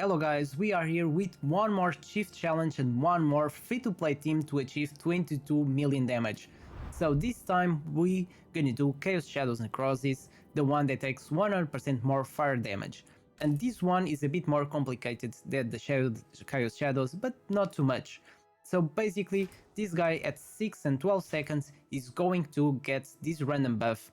Hello guys, we are here with one more shift challenge and one more free-to-play team to achieve 22 million damage. So this time we gonna do Chaos Shadows Necrosis, the one that takes 100% more fire damage. And this one is a bit more complicated than the Chaos Shadows, but not too much. So basically, this guy at 6 and 12 seconds is going to get this random buff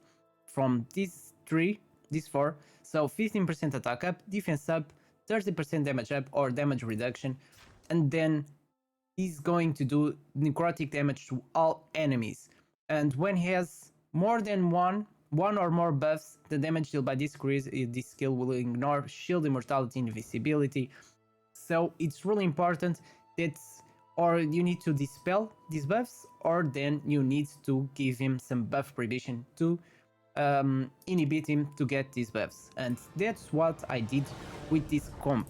from these 4, so 15% attack up, defense up, 30% damage up or damage reduction, and then he's going to do necrotic damage to all enemies. And when he has more than one or more buffs, the damage dealt by this skill will ignore shield, immortality, invisibility. So it's really important that or you need to dispel these buffs, or then you need to give him some buff prohibition to inhibit him to get these buffs, and that's what I did with this comp.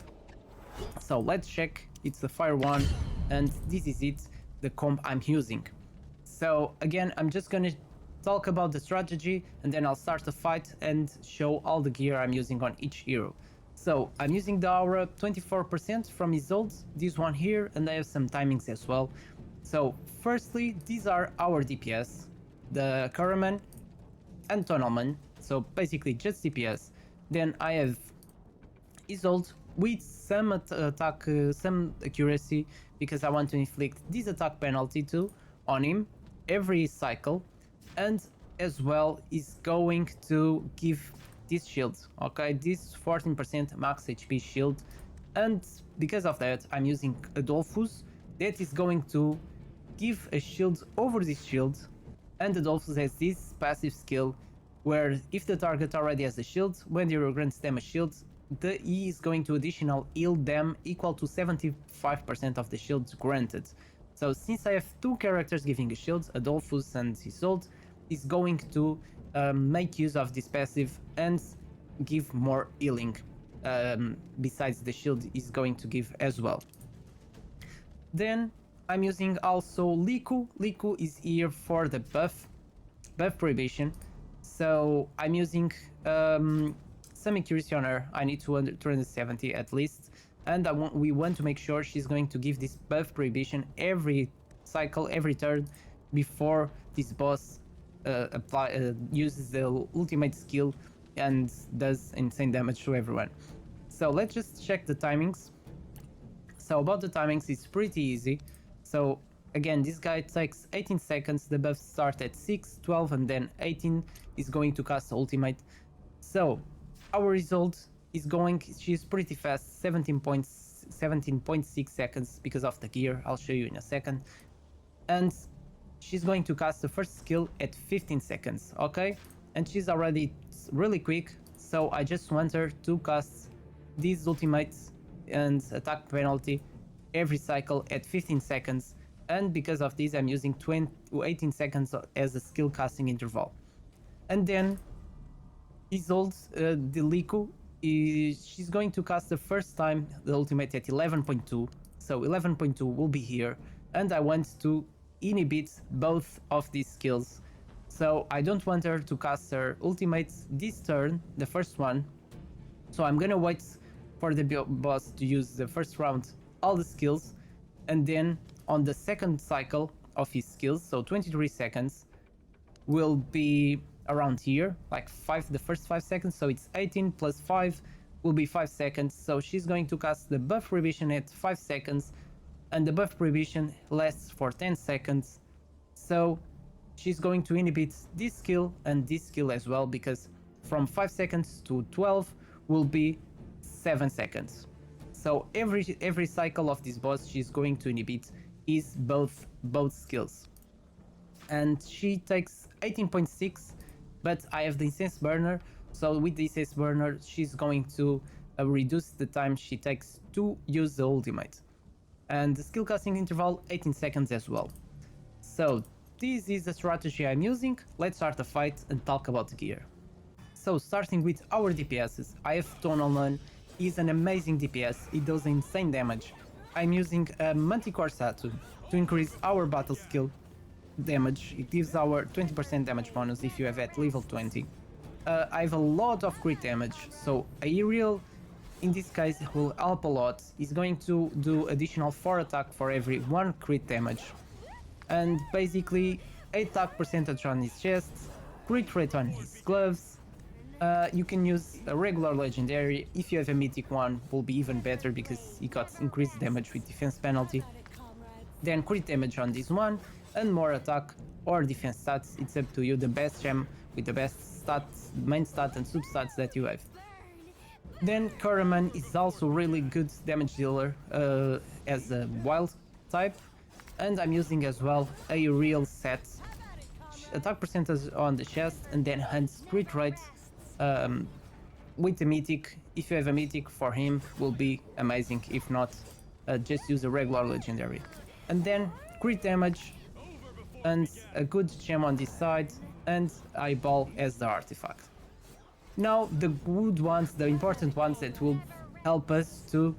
So let's check. It's the fire one, and this is it, the comp I'm using. So again, I'm just gonna talk about the strategy and then I'll start the fight and show all the gear I'm using on each hero. So I'm using the aura 24% from Isolde, this one here, and I have some timings as well. So firstly, these are our DPS, the Karaman and Tonalman, so basically just DPS. Then I have Isolde with some attack, some accuracy, because I want to inflict this attack penalty too on him every cycle, and as well is going to give this shield, okay, this 14% max HP shield, and because of that I'm using Adolphus that is going to give a shield over this shield. And Adolphus has this passive skill where if the target already has a shield, when the hero grants them a shield, the E is going to additional heal them equal to 75% of the shields granted. So since I have two characters giving a shield, Adolphus and Isolde, is going to make use of this passive and give more healing, besides the shield is going to give as well. Then I'm using also Liku. Liku is here for the buff prohibition. So I'm using some accuracy on her. I need 270 at least, and we want to make sure she's going to give this buff prohibition every cycle, every turn, before this boss uses the ultimate skill and does insane damage to everyone. So let's just check the timings. So about the timings, it's pretty easy. So again, this guy takes 18 seconds, the buffs start at 6, 12, and then 18 is going to cast ultimate. So our result is going, she's pretty fast, 17.6 seconds because of the gear, I'll show you in a second. And she's going to cast the first skill at 15 seconds, okay? And she's already really quick, so I just want her to cast these ultimates and attack penalty every cycle at 15 seconds. And because of this, I'm using 18 seconds as a skill casting interval. And then Isolde, the Liku, she's going to cast the first time the ultimate at 11.2. So 11.2 will be here, and I want to inhibit both of these skills. So I don't want her to cast her ultimates this turn, the first one. So I'm gonna wait for the boss to use the first round all the skills, and then on the second cycle of his skills, so 23 seconds, will be around here, like the first 5 seconds, so it's 18 plus 5 will be 5 seconds. So she's going to cast the buff prohibition at 5 seconds, and the buff prohibition lasts for 10 seconds. So she's going to inhibit this skill and this skill as well, because from 5 seconds to 12 will be 7 seconds. So every cycle of this boss she's going to inhibit is both skills. And she takes 18.6, but I have the Incense Burner, so with the Incense Burner she's going to reduce the time she takes to use the ultimate. And the skill casting interval 18 seconds as well. So this is the strategy I'm using. Let's start the fight and talk about the gear. So starting with our DPSs, I have Tonalman. He's an amazing DPS, he does insane damage. I'm using a Manticore Satu to increase our battle skill damage. It gives our 20% damage bonus if you have at level 20. I have a lot of crit damage, so Aerial in this case it will help a lot. He's going to do additional 4 attack for every 1 crit damage, and basically attack percentage on his chest, crit rate on his gloves. You can use a regular legendary. If you have a mythic one, will be even better because he got increased damage with defense penalty. Then crit damage on this one, and more attack or defense stats. It's up to you, the best gem with the best stats, main stat and substats that you have. Then Karaman is also really good damage dealer as a wild type, and I'm using as well a real set. Attack percentage on the chest and then enhanced crit rate with the mythic. If you have a mythic for him, will be amazing. If not, just use a regular legendary. And then crit damage and a good gem on this side, and eyeball as the artifact. Now the good ones, the important ones that will help us to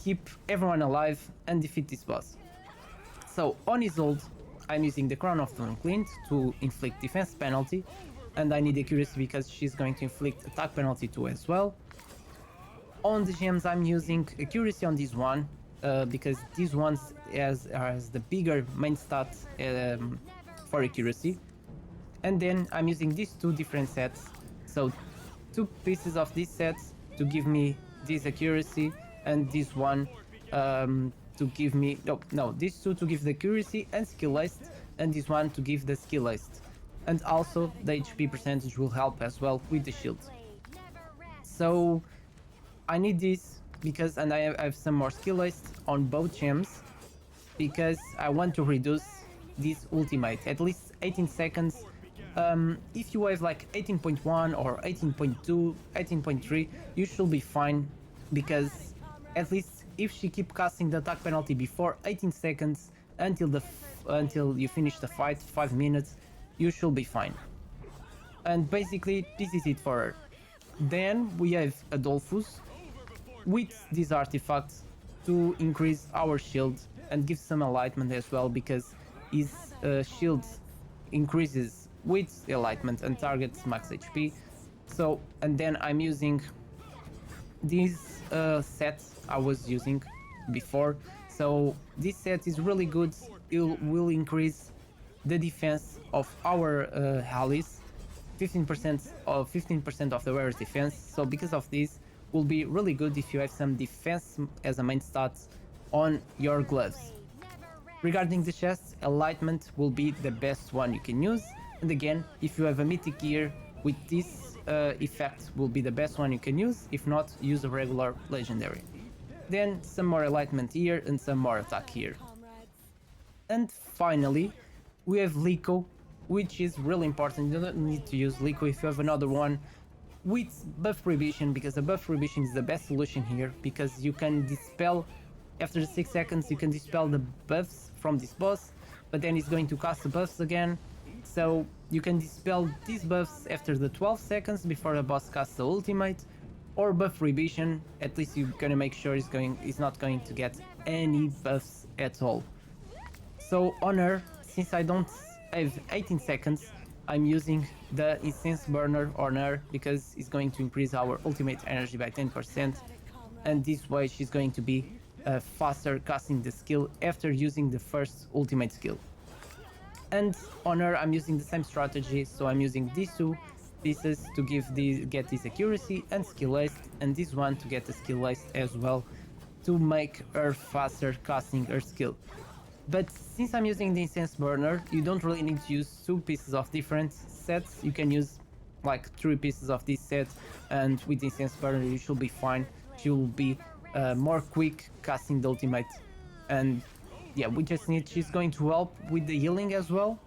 keep everyone alive and defeat this boss. So on his ult, I'm using the Crown of Thorn Clint to inflict defense penalty, and I need accuracy because she's going to inflict attack penalty too as well. On the gems, I'm using accuracy on this one because these ones has the bigger main stat for accuracy. And then I'm using these 2 different sets, so 2 pieces of this set to give me this accuracy, and this one to give me these 2 to give the accuracy and skill list, and this one to give the skill list. And also the HP percentage will help as well with the shield. So I need this because, and I have some more skill lists on both gems because I want to reduce this ultimate at least 18 seconds. If you have like 18.1 or 18.2, 18.3, you should be fine, because at least if she keep casting the attack penalty before 18 seconds until you finish the fight, 5 minutes, you should be fine. And basically this is it for her. Then we have Adolphus with this artifact to increase our shield and give some enlightenment as well, because his shield increases with enlightenment and targets max HP. So, and then I'm using this set I was using before. So this set is really good. It will increase the defense of our allies, 15% of the wearer's defense. So because of this, will be really good if you have some defense as a main stat on your gloves. Regarding the chest, enlightenment will be the best one you can use. And again, if you have a mythic gear with this effect, will be the best one you can use. If not, use a regular legendary. Then some more enlightenment here and some more attack here. And finally, we have Liko, which is really important. You don't need to use Liko if you have another one with buff prohibition, because the buff prohibition is the best solution here, because you can dispel after 6 seconds, you can dispel the buffs from this boss, but then he's going to cast the buffs again. So you can dispel these buffs after the 12 seconds before the boss casts the ultimate, or buff prohibition. At least you're gonna make sure he's not going to get any buffs at all. So on her, since I don't have 18 seconds, I'm using the Incense Burner on her because it's going to increase our ultimate energy by 10%, and this way she's going to be faster casting the skill after using the first ultimate skill. And on her, I'm using the same strategy, so I'm using these 2 pieces to get this accuracy and skill list, and this one to get the skill list as well, to make her faster casting her skill. But since I'm using the Incense Burner, you don't really need to use 2 pieces of different sets. You can use like 3 pieces of this set, and with the Incense Burner you should be fine. She will be more quick casting the ultimate. And yeah, she's going to help with the healing as well,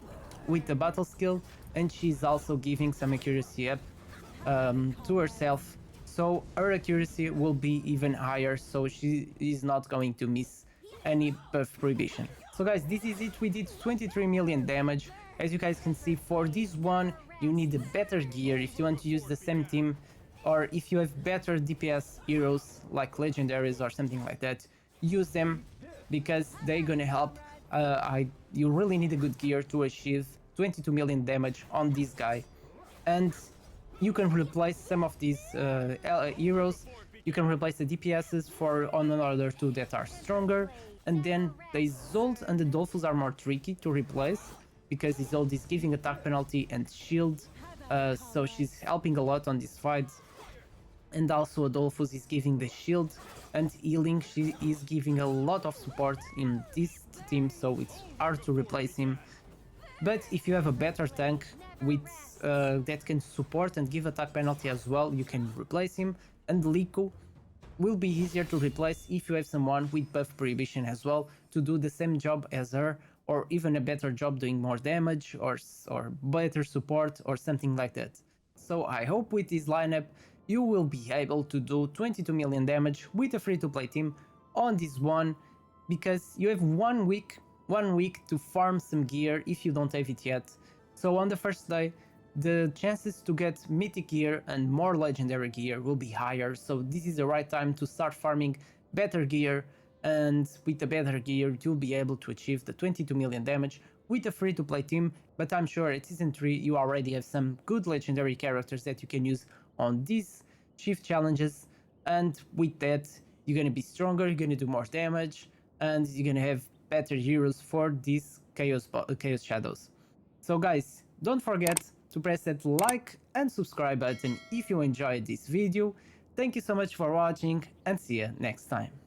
with the battle skill, and she's also giving some accuracy up to herself. So her accuracy will be even higher, so she is not going to miss any buff prohibition. So guys, this is it. We did 23 million damage. As you guys can see, for this one you need a better gear if you want to use the same team, or if you have better DPS heroes like legendaries or something like that, use them because they're gonna help. You really need a good gear to achieve 22 million damage on this guy, and you can replace some of these heroes You can replace the DPSs for on another two that are stronger, and then the Isolde and the Dolphus are more tricky to replace because Isolde is giving attack penalty and shield, so she's helping a lot on this fight. And also Adolphus is giving the shield and healing. She is giving a lot of support in this team, so it's hard to replace him. But if you have a better tank with that can support and give attack penalty as well, you can replace him. And Liko will be easier to replace if you have someone with buff prohibition as well to do the same job as her, or even a better job doing more damage or better support or something like that. So I hope with this lineup you will be able to do 22 million damage with a free-to-play team on this one, because you have 1 week to farm some gear if you don't have it yet. So on the first day, the chances to get mythic gear and more legendary gear will be higher, so this is the right time to start farming better gear, and with the better gear you'll be able to achieve the 22 million damage with a free-to-play team. But I'm sure at Season 3 you already have some good legendary characters that you can use on these shift challenges, and with that you're gonna be stronger, you're gonna do more damage, and you're gonna have better heroes for these chaos shadows. So guys, don't forget to press that like and subscribe button if you enjoyed this video. Thank you so much for watching, and see you next time.